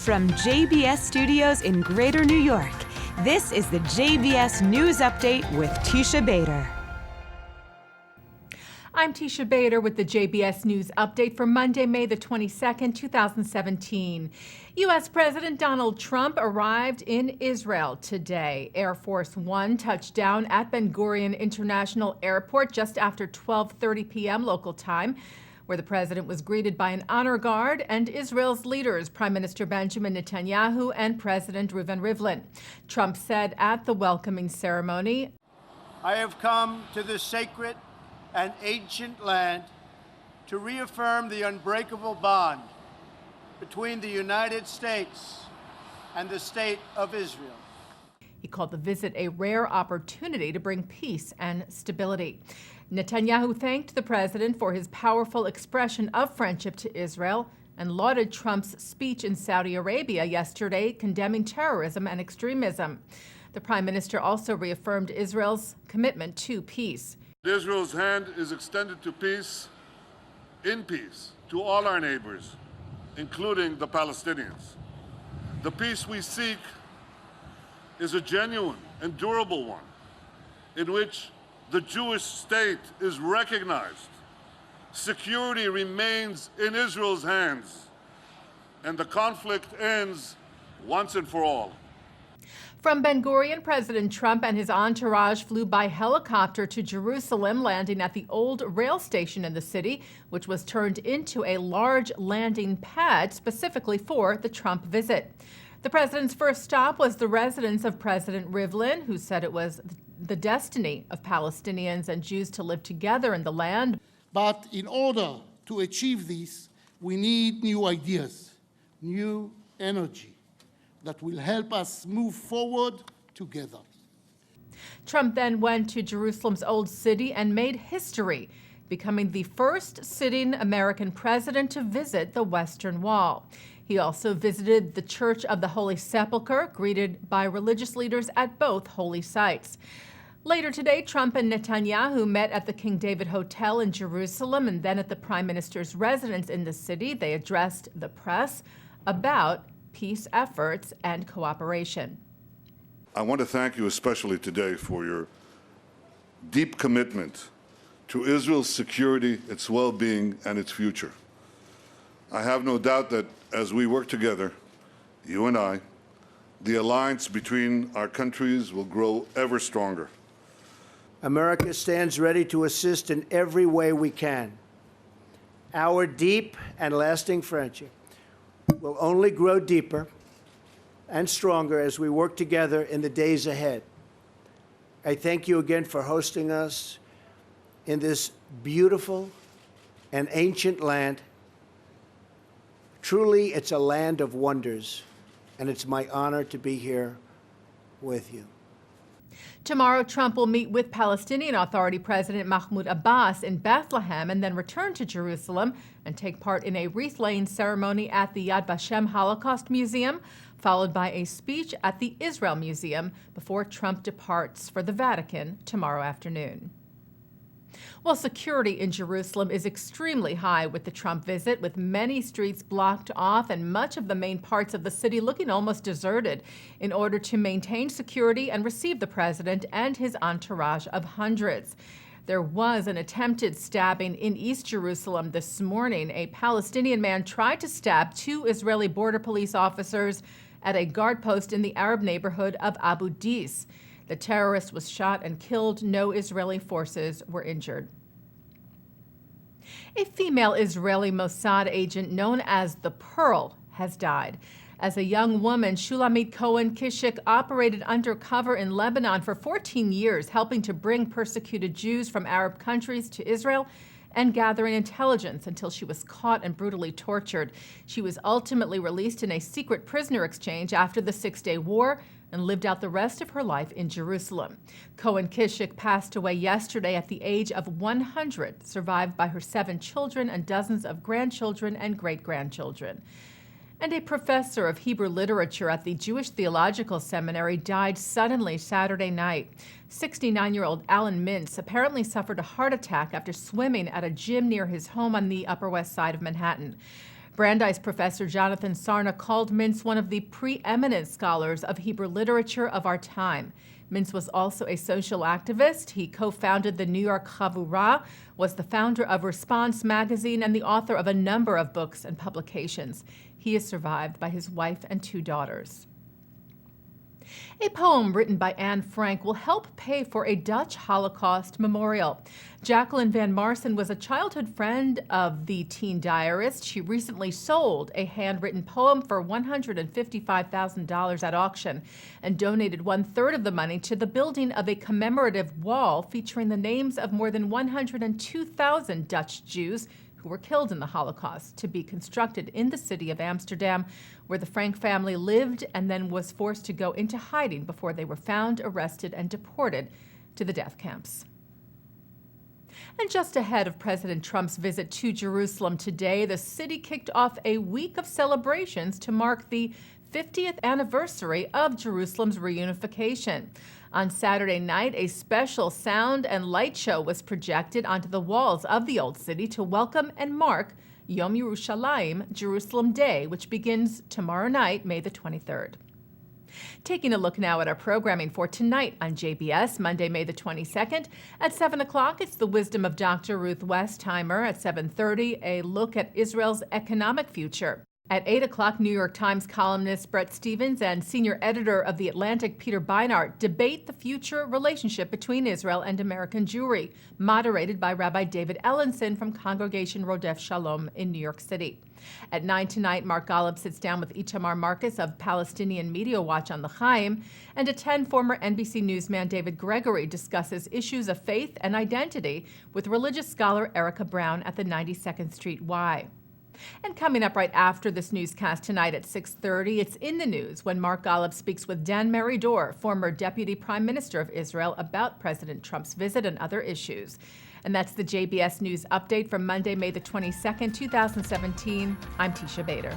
From JBS Studios in Greater New York, this is the JBS News Update with Teisha Bader. I'm Teisha Bader with the JBS News Update for Monday, May the 22nd, 2017. U.S. President Donald Trump arrived in Israel today. Air Force One touched down at Ben Gurion International Airport just after 12:30 p.m. local time, where the president was greeted by an honor guard and Israel's leaders, Prime Minister Benjamin Netanyahu and President Reuven Rivlin. Trump said at the welcoming ceremony, "I have come to this sacred and ancient land to reaffirm the unbreakable bond between the United States and the State of Israel." He called the visit a rare opportunity to bring peace and stability. Netanyahu thanked the president for his powerful expression of friendship to Israel and lauded Trump's speech in Saudi Arabia yesterday, condemning terrorism and extremism. The prime minister also reaffirmed Israel's commitment to peace. Israel's hand is extended to peace, in peace, to all our neighbors, including the Palestinians. The peace we seek is a genuine and durable one, in which the Jewish state is recognized. Security remains in Israel's hands, and the conflict ends once and for all. From Ben Gurion, President Trump and his entourage flew by helicopter to Jerusalem, landing at the old rail station in the city, which was turned into a large landing pad specifically for the Trump visit. The president's first stop was the residence of President Rivlin, who said it was the destiny of Palestinians and Jews to live together in the land. But in order to achieve this, we need new ideas, new energy that will help us move forward together. Trump then went to Jerusalem's Old City and made history, becoming the first sitting American president to visit the Western Wall. He also visited the Church of the Holy Sepulchre, greeted by religious leaders at both holy sites. Later today, Trump and Netanyahu met at the King David Hotel in Jerusalem, and then at the prime minister's residence in the city, they addressed the press about peace efforts and cooperation. I want to thank you especially today for your deep commitment to Israel's security, its well-being, and its future. I have no doubt that as we work together, you and I, the alliance between our countries will grow ever stronger. America stands ready to assist in every way we can. Our deep and lasting friendship will only grow deeper and stronger as we work together in the days ahead. I thank you again for hosting us in this beautiful and ancient land. Truly, it's a land of wonders, and it's my honor to be here with you. Tomorrow, Trump will meet with Palestinian Authority President Mahmoud Abbas in Bethlehem and then return to Jerusalem and take part in a wreath-laying ceremony at the Yad Vashem Holocaust Museum, followed by a speech at the Israel Museum before Trump departs for the Vatican tomorrow afternoon. Well, security in Jerusalem is extremely high with the Trump visit, with many streets blocked off and much of the main parts of the city looking almost deserted in order to maintain security and receive the president and his entourage of hundreds. There was an attempted stabbing in East Jerusalem this morning. A Palestinian man tried to stab two Israeli border police officers at a guard post in the Arab neighborhood of Abu Dis. The terrorist was shot and killed. No Israeli forces were injured. A female Israeli Mossad agent known as the Pearl has died. As a young woman, Shulamit Cohen-Kishik operated undercover in Lebanon for 14 years, helping to bring persecuted Jews from Arab countries to Israel and gathering intelligence until she was caught and brutally tortured. She was ultimately released in a secret prisoner exchange after the Six-Day War and lived out the rest of her life in Jerusalem. Cohen-Kishik passed away yesterday at the age of 100, survived by her 7 children and dozens of grandchildren and great-grandchildren. And a professor of Hebrew literature at the Jewish Theological Seminary died suddenly Saturday night. 69-year-old Alan Mintz apparently suffered a heart attack after swimming at a gym near his home on the Upper West Side of Manhattan. Brandeis professor Jonathan Sarna called Mintz one of the preeminent scholars of Hebrew literature of our time. Mintz was also a social activist. He co-founded the New York Chavurah, was the founder of Response magazine, and the author of a number of books and publications. He is survived by his wife and 2 daughters. A poem written by Anne Frank will help pay for a Dutch Holocaust memorial. Jacqueline Van Marsen was a childhood friend of the teen diarist. She recently sold a handwritten poem for $155,000 at auction and donated 1/3 of the money to the building of a commemorative wall featuring the names of more than 102,000 Dutch Jews who were killed in the Holocaust, to be constructed in the city of Amsterdam, where the Frank family lived and then was forced to go into hiding before they were found, arrested, and deported to the death camps. And just ahead of President Trump's visit to Jerusalem today, the city kicked off a week of celebrations to mark the 50th anniversary of Jerusalem's reunification. On Saturday night, a special sound and light show was projected onto the walls of the Old City to welcome and mark Yom Yerushalayim, Jerusalem Day, which begins tomorrow night, May the 23rd. Taking a look now at our programming for tonight on JBS, Monday, May the 22nd. At 7 o'clock, it's the Wisdom of Dr. Ruth Westheimer. At 7:30, a look at Israel's economic future. At 8 o'clock, New York Times columnist Bret Stephens and senior editor of The Atlantic, Peter Beinart, debate the future relationship between Israel and American Jewry, moderated by Rabbi David Ellenson from Congregation Rodef Shalom in New York City. At 9 tonight, Mark Golub sits down with Itamar Marcus of Palestinian Media Watch on the Chaim. And at 10, former NBC newsman David Gregory discusses issues of faith and identity with religious scholar Erica Brown at the 92nd Street Y. And coming up right after this newscast tonight at 6:30, it's In the News when Mark Golub speaks with Dan Meridor, former Deputy Prime Minister of Israel, about President Trump's visit and other issues. And that's the JBS News Update from Monday, May the 22nd, 2017. I'm Teisha Bader.